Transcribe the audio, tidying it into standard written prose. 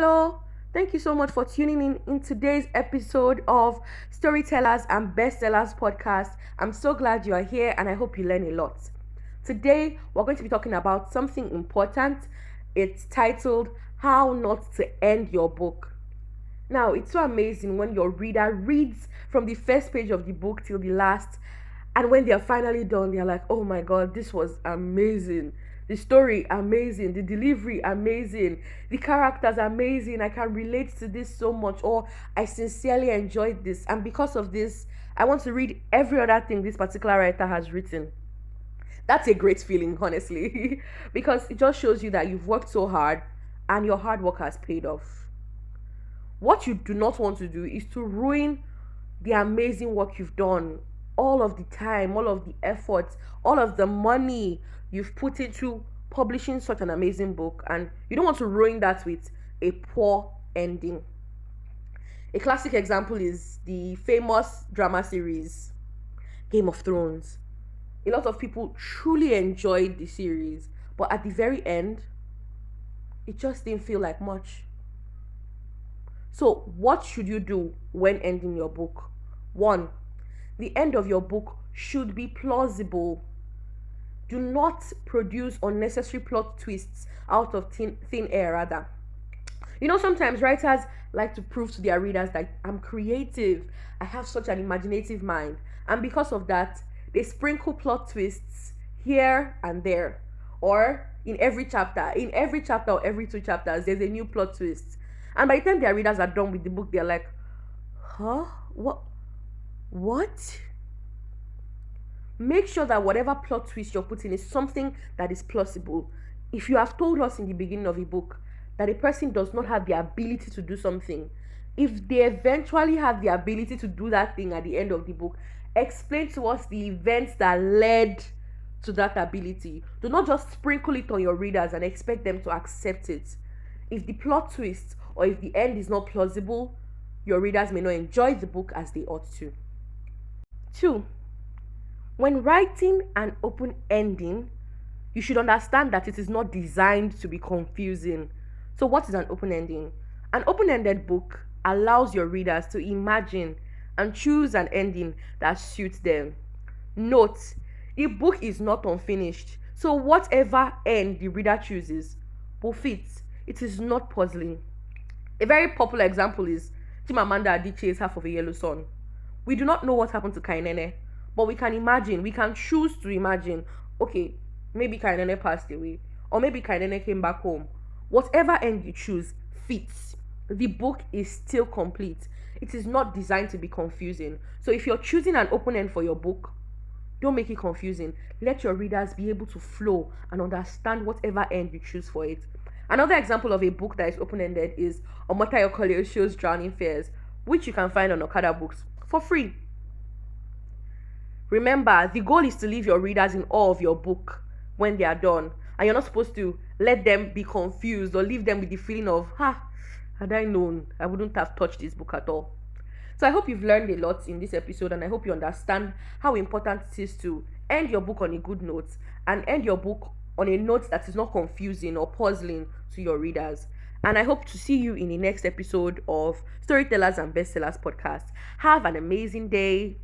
Hello, thank you so much for tuning in today's episode of Storytellers and Bestsellers podcast. I'm so glad you are here and I hope you learn a lot. Today, we're going to be talking about something important. It's titled How Not to End Your Book. Now, it's so amazing when your reader reads from the first page of the book till the last, and when they're finally done, they're like, oh my god, this was amazing. The story, amazing. The delivery, amazing. The characters, amazing. I can relate to this so much, or I sincerely enjoyed this. And because of this, I want to read every other thing this particular writer has written. That's a great feeling, honestly, because it just shows you that you've worked so hard and your hard work has paid off. What you do not want to do is to ruin the amazing work you've done, all of the time, all of the effort, all of the money you've put into publishing such an amazing book, and you don't want to ruin that with a poor ending. A classic example is the famous drama series Game of Thrones. A lot of people truly enjoyed the series, but at the very end, it just didn't feel like much. So, what should you do when ending your book? One, the end of your book should be plausible. Do not produce unnecessary plot twists out of thin air, rather. Sometimes writers like to prove to their readers that I'm creative, I have such an imaginative mind, and because of that, they sprinkle plot twists here and there, or in every chapter. In every chapter or every two chapters, there's a new plot twist. And by the time their readers are done with the book, they're like, huh? What? Make sure that whatever plot twist you're putting is something that is plausible. If you have told us in the beginning of a book that a person does not have the ability to do something, if they eventually have the ability to do that thing at the end of the book, explain to us the events that led to that ability. Do not just sprinkle it on your readers and expect them to accept it. If the plot twist or if the end is not plausible, your readers may not enjoy the book as they ought to. 2. When writing an open ending, you should understand that it is not designed to be confusing. So, what is an open ending? An open-ended book allows your readers to imagine and choose an ending that suits them. Note, the book is not unfinished, so whatever end the reader chooses will fit. It is not puzzling. A very popular example is Chimamanda Adichie's Half of a Yellow Sun. We do not know what happened to Kainene, but we can choose to imagine, okay, maybe Kainene passed away, or maybe Kainene came back home. Whatever end you choose fits. The book is still complete. It is not designed to be confusing. So if you're choosing an open end for your book, don't make it confusing. Let your readers be able to flow and understand whatever end you choose for it. Another example of a book that is open-ended is Omotayo Koleosho's Drowning Fears, which you can find on Okada Books for free. Remember, the goal is to leave your readers in awe of your book when they are done. And you're not supposed to let them be confused or leave them with the feeling of, had I known, I wouldn't have touched this book at all. So I hope you've learned a lot in this episode, and I hope you understand how important it is to end your book on a good note and end your book on a note that is not confusing or puzzling to your readers. And I hope to see you in the next episode of Storytellers and Bestsellers podcast. Have an amazing day.